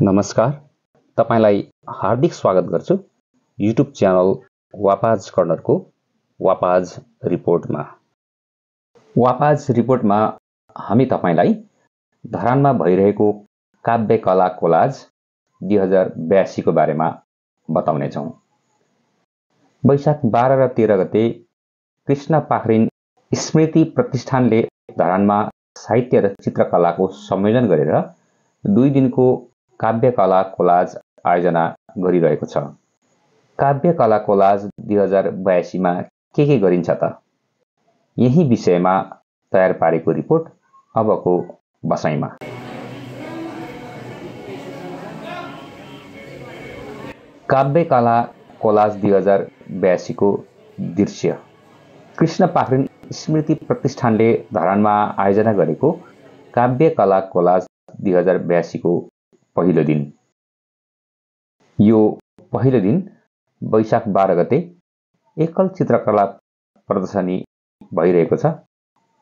नमस्कार, तपाईलाई हार्दिक स्वागत गर्छु युट्युब च्यानल वापाज कर्नरको वापाज रिपोर्टमा। वापाज रिपोर्टमा हामी तपाईलाई धरानमा भइरहेको काव्य कला कोलाज 2082 को बारेमा बताउने छौं। वैशाख 12 र 13 गते कृष्ण पाखरिन स्मृति प्रतिष्ठानले धरानमा साहित्य र चित्रकलाको सम्मेलन गरेर 2 दिनको काव्य कला कोलाज आयोजना गरिरहेको छ। काव्य कला कोलाज 2082 मा के गरिन्छ त? यही विषयमा तयार पारेको रिपोर्ट अबको बसाइमा। काव्य कला कोलाज 2082 को दृश्य। कृष्ण पाखरिन स्मृति प्रतिष्ठानले धरानमा आयोजना गरेको काव्य कला कोलाज 2082 को पहिलो दिन। यो पहिलो दिन वैशाख 12 गते एकल चित्रकला प्रदर्शनी भइरहेको छ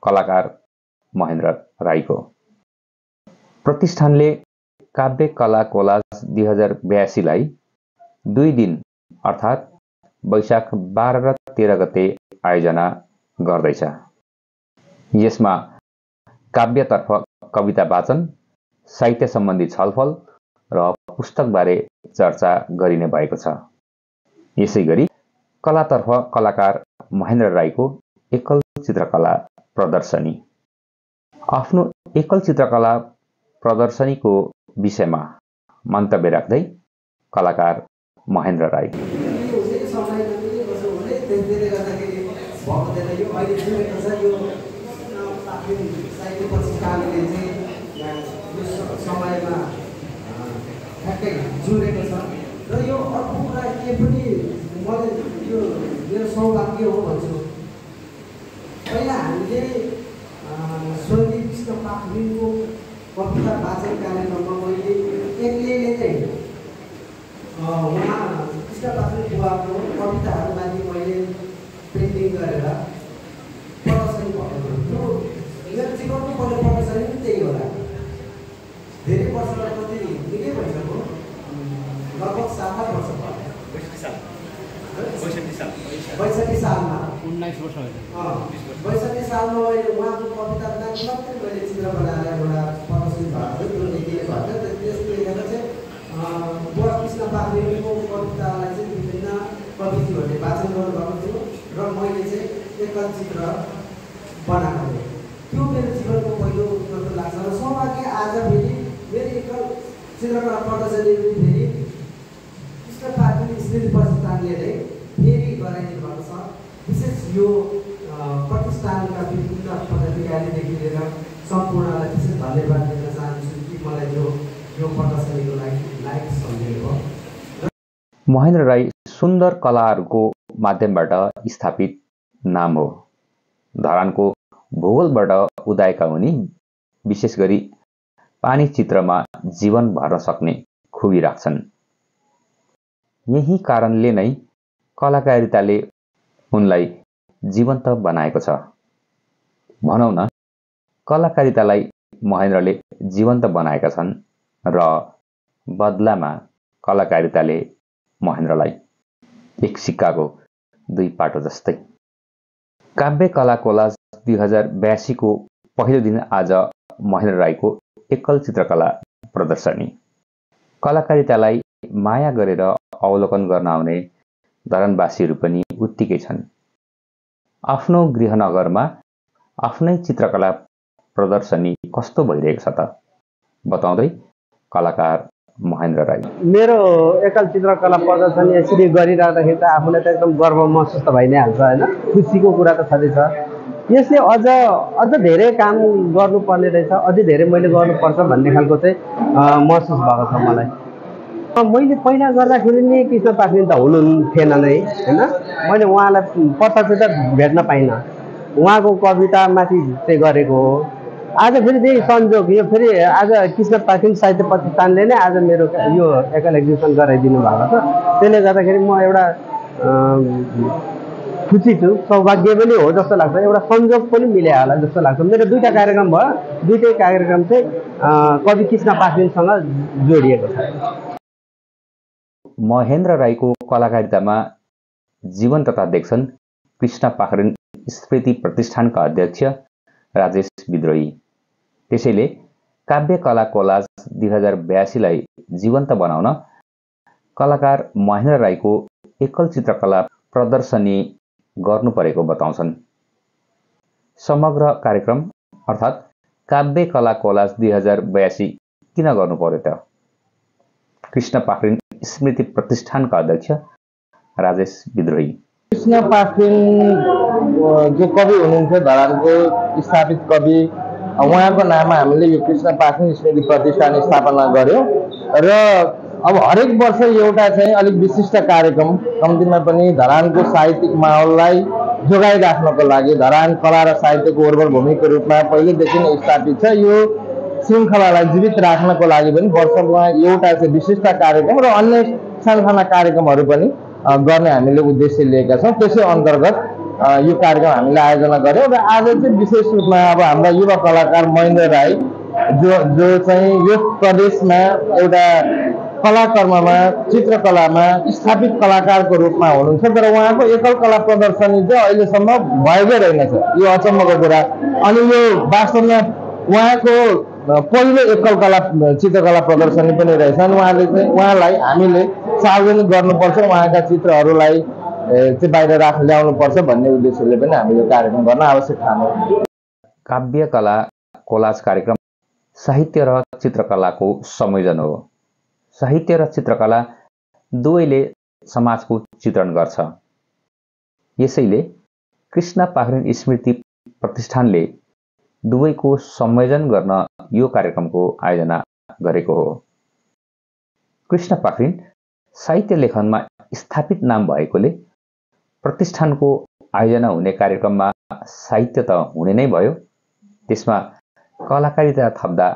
कलाकार महेन्द्र राईको। प्रतिष्ठानले काव्य कला कोलाज 2082 लाई 2 दिन अर्थात् वैशाख 12 र 13 गते आयोजना गर्दैछ। यसमा काव्यतर्फ कविता वाचन, साहित्य सम्बन्धी छलफल र पुस्तकबारे चर्चा गरिने भएको छ। यसैगरी कलातर्फ कलाकार महेन्द्र राईको एकल चित्रकला प्रदर्शनी। आफ्नो एकल चित्रकला प्रदर्शनीको विषयमा मन्तव्य राख्दै कलाकार महेन्द्र राई। समयमा ठ्याक्कै जुरेको छ र यो अर्को कुरा के पनि मलाई यो मेरो सौभाग्य हो भन्छु। पहिला हामीले स्वर्गीय कृष्ण पाखरिनको कविता वाचन कार्यक्रममा मैले एक्लैले चाहिँ उहाँ कृष्ण पाखरिन बुवाको कविताहरूमाथि मैले प्रिन्टिङ गरेर प्रदर्शनी भएको थियो। मेरो जीवनको पहिलो प्रदर्शनी पनि त्यही होला। धेरै वर्षपछि निकै भइसक्यो, लगभग 7-8 वर्ष भयो। 62 सालमा 19 वर्ष भयो। 62 सालमा मैले उहाँको कवितालाई मात्रै मैले चित्र बनाएर एउटा प्रदर्शनी भएको थियो। त्यो लेखिएको भएको थियो। त्यसले गर्दा चाहिँ बुवा कृष्ण पाखरिनको कवितालाई चाहिँ विभिन्न कविताहरूले वाचन गर्नुभएको थियो र मैले चाहिँ एकल चित्र बनाएको थिएँ। त्यो मेरो जीवनको पहिलो जस्तो लाग्छ र सौभाग्य आज फेरि मेरो एकल चित्रकला प्रदर्शनी फेरि कृष्ण पाखरिन स्मृति प्रतिष्ठानले नै फेरि गराइदिनु भएको छ। विशेष यो प्रतिष्ठानका विभिन्न पदाधिकारीदेखि लिएर सम्पूर्णलाई विशेष धन्यवाद दिन चाहन्छु कि मलाई यो प्रदर्शनीको लागि लायक सम्झिनु भयो। महेन्द्र राई सुन्दर कलाहरूको माध्यमबाट स्थापित नाम हो। धरानको भूगोलबाट उदाएका उनी विशेष गरी पानी चित्रमा जीवन भर्न सक्ने खुबी राख्छन्। यही कारणले नै कलाकारिताले उनलाई जीवन्त बनाएको छ। भनौँ न, कलाकारितालाई महेन्द्रले जीवन्त बनाएका छन् र बदलामा कलाकारिताले महेन्द्रलाई एक सिक्काको 2 पाटो जस्तै। काव्य कला कोलाज 2082 को पहिलो दिन आज महेन्द्र राईको एकल चित्रकला प्रदर्शनी। कलाकारितालाई माया गरेर अवलोकन गर्न आउने धरानवासीहरू पनि उत्तिकै छन्। आफ्नो गृहनगरमा आफ्नै चित्रकला प्रदर्शनी कस्तो भइरहेको छ त? बताउँदै कलाकार महेन्द्र राई। मेरो एकल चित्रकला प्रदर्शनी यसरी गरिराख्दाखेरि त आफूलाई त एकदम गर्व महसुस त भइ नै हाल्छ हैन। खुसीको कुरा त छँदैछ। यसले अझ धेरै काम गर्नुपर्ने रहेछ, अझै धेरै मैले गर्नुपर्छ भन्ने खालको चाहिँ महसुस भएको छ मलाई। मैले पहिला गर्दाखेरि नि कृष्ण पाखरिन त हुनुहुन्थेन नै हैन। मैले उहाँलाई प्रत्यक्ष त भेट्न पाइनँ। उहाँको कवितामाथि चाहिँ गरेको हो। आज फेरि त्यही संयोग, यो फेरि आज कृष्ण पाखरिन साहित्य प्रतिष्ठानले नै आज मेरो यो एकल एक्जिबिसन गराइदिनु भएको छ। त्यसले गर्दाखेरि म एउटा खुसी छु, सौभाग्य पनि हो जस्तो लाग्छ, एउटा संयोग पनि मिले होला जस्तो लाग्छ। मेरो दुईटा कार्यक्रम भयो, दुईटै कार्यक्रम चाहिँ कवि कृष्ण पाखरिनसँग जोडिएको छ। महेन्द्र राईको कलाकारितामा जीवन्तता देख्छन् कृष्ण पाखरिन स्मृति प्रतिष्ठानका अध्यक्ष राजेश विद्रोही। त्यसैले काव्य कला कोलाज 2082 जीवन्त बनाउन कलाकार महेन्द्र राईको एकल चित्रकला प्रदर्शनी गर्नु परेको बताउँछन्। समग्र कार्यक्रम अर्थात् काव्य कला कोलाज 2082 किन गर्नु पर्यो त? कृष्ण पाखरिन स्मृति प्रतिष्ठानका अध्यक्ष राजेश विद्रोही। कृष्ण पाखरिन जो कवि हुनुहुन्थ्यो, धरानको स्थापित कवि, उहाँको नाममा हामीले यो कृष्ण पाखरिन स्मृति प्रतिष्ठान स्थापना गर्यौँ र अब हरेक वर्ष एउटा चाहिँ अलिक विशिष्ट कार्यक्रम, कम्तीमा पनि धरानको साहित्यिक माहौललाई जोगाइराख्नको लागि, धरान कला र साहित्यको उर्वर भूमिको रूपमा पहिलेदेखि नै स्थापित छ, यो श्रृङ्खलालाई जीवित राख्नको लागि पनि वर्षमा एउटा चाहिँ विशिष्ट कार्यक्रम र अन्य सानसाना कार्यक्रमहरू पनि गर्ने हामीले उद्देश्य लिएका छौँ। त्यसै अन्तर्गत यो कार्यक्रम हामीले आयोजना गर्यौँ र आज चाहिँ विशेष रूपमा अब हाम्रा युवा कलाकार महेन्द्र राई जो चाहिँ यो प्रदेशमा एउटा कलाकर्ममा, चित्रकलामा स्थापित कलाकारको रूपमा हुनुहुन्छ, तर उहाँको एकल कला प्रदर्शनी चाहिँ अहिलेसम्म भएकै रहेनछ। यो अचम्मको कुरा। अनि यो वास्तवमा उहाँको पहिलो एकल कला चित्रकला प्रदर्शनी पनि रहेछ। अनि उहाँलाई हामीले सार्वजनिक गर्नुपर्छ, उहाँका चित्रहरूलाई चाहिँ बाहिर ल्याउनुपर्छ भन्ने उद्देश्यले पनि हामीले कार्यक्रम गर्न आवश्यक ठान्यौँ। काव्य कला कोलाज कार्यक्रम साहित्य र चित्रकलाको संयोजन हो। साहित्य र चित्रकला दुवैले समाजको चित्रण गर्छ। यसैले कृष्ण पाखरिन स्मृति प्रतिष्ठानले दुवैको संयोजन गर्न यो कार्यक्रमको आयोजना गरेको हो। कृष्ण पाखरिन साहित्य लेखनमा स्थापित नाम भएकोले प्रतिष्ठानको आयोजना हुने कार्यक्रममा साहित्य त हुने नै भयो, त्यसमा कलाकारिता थप्दा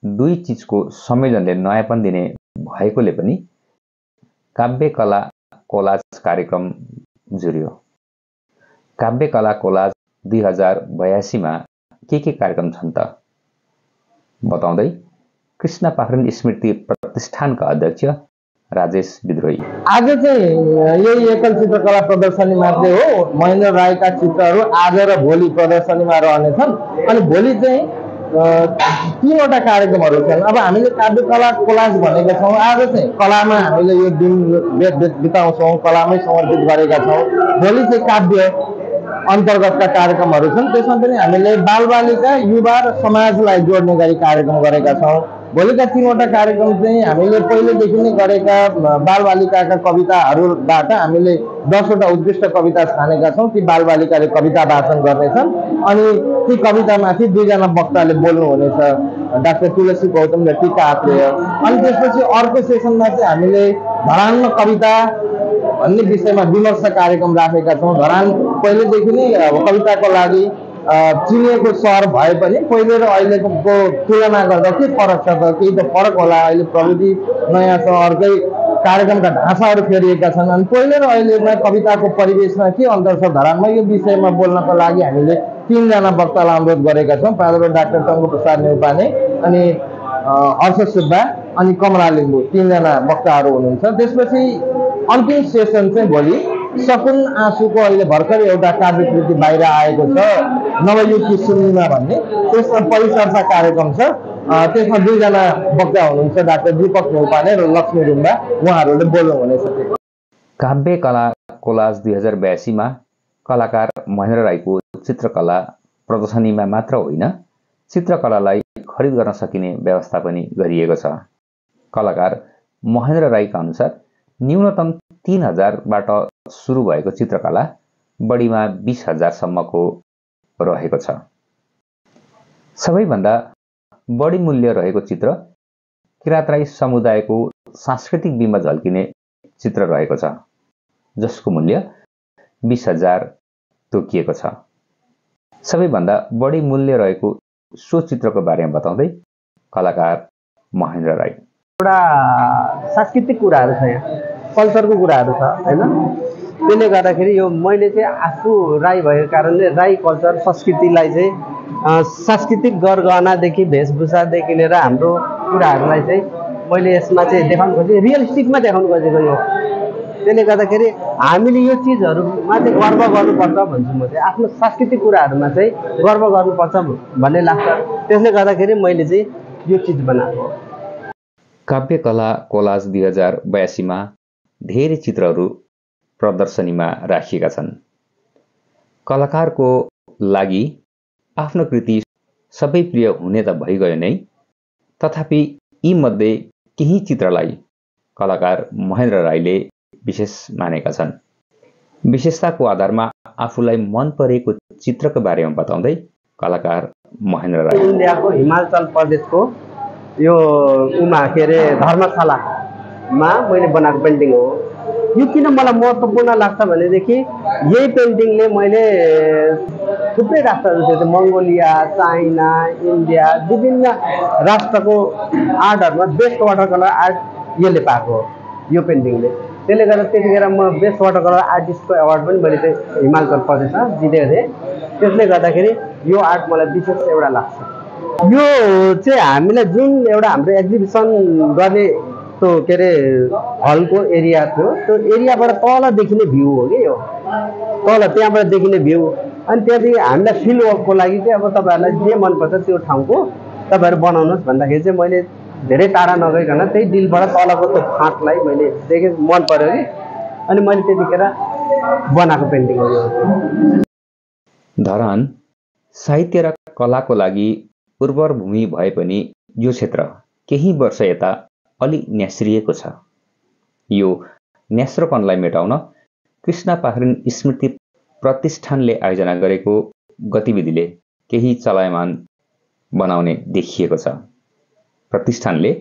दुई चिजको संयोजनले नयाँपन दिने भएकोले पनि काव्य कला कोलाज कार्यक्रम जुर्यो। काव्य कला कोलाज 2082 मा के कार्यक्रम छन् त बताउँदै कृष्ण पाखरिन स्मृति प्रतिष्ठानका अध्यक्ष राजेश विद्रोही। आज चाहिँ यही एकल चित्रकला प्रदर्शनी मात्रै हो। महेन्द्र राईका चित्रहरू आज र भोलि प्रदर्शनीमा रहनेछन्। अनि भोलि चाहिँ 3वटा कार्यक्रमहरू छन्। अब हामीले काव्य कला कोलाज भनेका छौँ। आज चाहिँ कलामा हामीले यो दिन बिताउँछौँ, कलामै समर्पित गरेका छौँ। भोलि चाहिँ काव्य अन्तर्गतका कार्यक्रमहरू छन्। त्यसमा पनि हामीले बालबालिका, युवा र समाजलाई जोड्ने गरी कार्यक्रम गरेका छौँ। भोलिका 3वटा कार्यक्रम चाहिँ हामीले पहिलेदेखि नै गरेका बालबालिकाका कविताहरूबाट हामीले 10वटा उत्कृष्ट कविता छानेका छौँ। ती बालबालिकाले कविता वाचन गर्नेछन् अनि ती कवितामाथि 2 जना वक्ताले बोल्नुहुनेछ, डाक्टर तुलसी गौतम र टीका आत्रेय। अनि त्यसपछि अर्को सेसनमा चाहिँ हामीले धरानमा कविता भन्ने विषयमा विमर्श कार्यक्रम राखेका छौँ। धरान पहिलेदेखि नै कविताको लागि चिनिएको सहर भए पनि पहिले र अहिलेको तुलना गर्दा के फरक छ त? केही त फरक होला। अहिले प्रविधि नयाँ छ, अर्कै कार्यक्रमका ढाँचाहरू फेरिएका छन्। अनि पहिले र अहिलेमा कविताको परिवेशमा के अन्तर छ धरानमा, यो विषयमा बोल्नको लागि हामीले 3 जना वक्तालाई अनुरोध गरेका छौँ। प्राध्यापक डाक्टर टङ्क प्रसाद नेउपाने, अनि हर्ष सुब्बा अनि कमला लिम्बू, 3 जना वक्ताहरू हुनुहुन्छ। त्यसपछि अन्तिम सेसन चाहिँ भोलि सकुन आँसुको अहिले भर्खरै एउटा काव्यकृति बाहिर आएको छ, नवयुगकी सुनिमा भन्ने, त्यसमा परिचर्चा कार्यक्रम छ। त्यसमा 2 जना वक्ता हुनुहुन्छ, डाक्टर दीपक नेउपाने र लक्ष्मी रुम्बा, उहाँहरूले बोल्नुहुनेछ। काव्य कला कोलाज 2082 मा कलाकार महेन्द्र राईको चित्रकला प्रदर्शनीमा मात्र होइन, चित्रकलालाई खरिद गर्न सकिने व्यवस्था पनि गरिएको छ। कलाकार महेन्द्र राईका अनुसार न्यूनतम 3000बाट सुरु भएको चित्रकला बढीमा 20,000 सम्मको रहेको छ। सबैभन्दा बढी मूल्य रहेको चित्र किरात राई समुदायको सांस्कृतिक बिम्ब झल्किने चित्र रहेको छ, जसको मूल्य 20,000 तोकिएको छ। सबैभन्दा बढी मूल्य रहेको सो चित्रको बारेमा बताउँदै कलाकार महेन्द्र राई। एउटा सांस्कृतिक कुराहरू छ, यहाँ कल्चरको कुराहरू छ हैन। त्यसले गर्दाखेरि यो मैले चाहिँ आफू राई भएको कारणले राई कल्चर संस्कृतिलाई चाहिँ सांस्कृतिक गरगहनादेखि वेशभूषादेखि लिएर हाम्रो कुराहरूलाई चाहिँ मैले यसमा चाहिँ देखाउनु खोजेँ, रियलिस्टिकमा देखाउनु खोजेको यो। त्यसले गर्दाखेरि हामीले यो चिजहरूमा चाहिँ गर्व गर्नुपर्छ भन्छु म चाहिँ, आफ्नो सांस्कृतिक कुराहरूमा चाहिँ गर्व गर्नुपर्छ भन्ने लाग्छ। त्यसले गर्दाखेरि मैले चाहिँ यो चिज बनाएको। काव्य कला कोलाज 2082 मा धेरै चित्रहरू प्रदर्शनीमा राखिएका छन्। कलाकारको लागि आफ्नो कृति सबै प्रिय हुने त भइगयो नै, तथापि यी मध्ये केही चित्रलाई कलाकार महेन्द्र राईले विशेष मानेका छन्। विशेषताको आधारमा आफूलाई मन परेको चित्रको बारेमा बताउँदै कलाकार महेन्द्र राई इन्डियाको हिमाचल प्रदेशको यो के अरे धर्मशालामा मैले बनाएको पेन्टिङ हो। यो किन मलाई महत्त्वपूर्ण लाग्छ भनेदेखि यही पेन्टिङले मैले थुप्रै राष्ट्रहरू थियो, मङ्गोलिया, चाइना, इन्डिया, विभिन्न राष्ट्रको आर्टहरूमा बेस्ट वाटर कलर आर्ट यसले पाएको हो यो पेन्टिङले। त्यसले गर्दा त्यतिखेर म बेस्ट वाटर कलर आर्टिस्टको एवार्ड पनि मैले चाहिँ हिमाचल प्रदेशमा जितेको थिएँ। त्यसले गर्दाखेरि यो आर्ट मलाई विशेष एउटा लाग्छ। यो चाहिँ हामीलाई जुन एउटा हाम्रो एक्जिबिसन गर्ने त्यो के अरे हलको एरिया थियो, त्यो एरियाबाट तल देखिने भ्यू हो कि यो, तल त्यहाँबाट देखिने भ्यू। अनि त्यहाँदेखि हामीलाई फिल्ड वर्कको लागि चाहिँ अब तपाईँहरूलाई जे मनपर्छ त्यो ठाउँको तपाईँहरू बनाउनुहोस् भन्दाखेरि चाहिँ मैले धेरै टाढा नगइकन त्यही डिलबाट तलको त्यो फाँटलाई मैले देखेँ, मन पऱ्यो कि, अनि मैले त्यतिखेर बनाएको पेन्टिङ हो यो। धरान साहित्य र कलाको लागि उर्वर भूमि भए पनि यो क्षेत्र केही वर्ष यता अलि न्यास्रिएको छ। यो न्यास्रोपनलाई मेटाउन कृष्ण पाखरिन स्मृति प्रतिष्ठानले आयोजना गरेको गतिविधिले केही चलायमान बनाउने देखिएको छ। प्रतिष्ठानले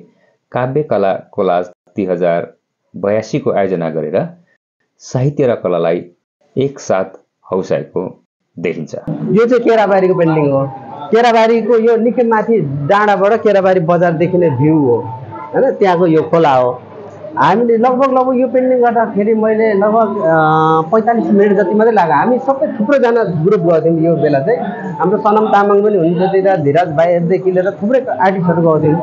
काव्य कला कोलाज 2082 को आयोजना गरेर साहित्य र कलालाई एकसाथ हौसाएको देखिन्छ। यो चाहिँ केराबारीको पेन्टिङ हो। केराबारीको यो निकै माथि डाँडाबाट केराबारी बजार देखिने भ्यू हो हैन, त्यहाँको यो खोला हो। हामीले लगभग यो पेन्टिङ गर्दाखेरि मैले लगभग 45 मिनट जति मात्रै लाग्यो। हामी सबै थुप्रोजना ग्रुप गर्थ्यौँ यो बेला चाहिँ। हाम्रो सनम तामाङ पनि हुनुहुन्छ त्यता, धीरज भाइदेखि लिएर थुप्रै आर्टिस्टहरू गर्थ्यौँ।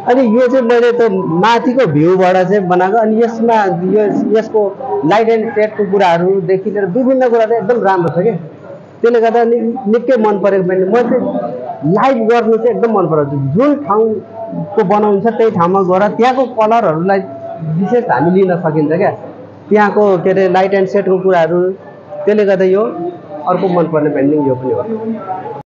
अनि यो चाहिँ मैले त्यो माथिको भ्यूबाट चाहिँ बनाएको। अनि यसमा यसको लाइट एन्ड सेटको कुराहरूदेखि लिएर विभिन्न कुरा चाहिँ एकदम राम्रो छ क्या। त्यसले गर्दा निकै मन परेको पेन्टिङ। म चाहिँ लाइभ गर्नु चाहिँ एकदम मन पराउँछु। जुन ठाउँको बनाउनु छ त्यही ठाउँमा गएर त्यहाँको कलरहरूलाई विशेष हामी लिन सकिन्छ क्या, त्यहाँको के अरे लाइट एन्ड सेटको कुराहरू। त्यसले गर्दा यो अर्को मनपर्ने पेन्टिङ यो पनि हो।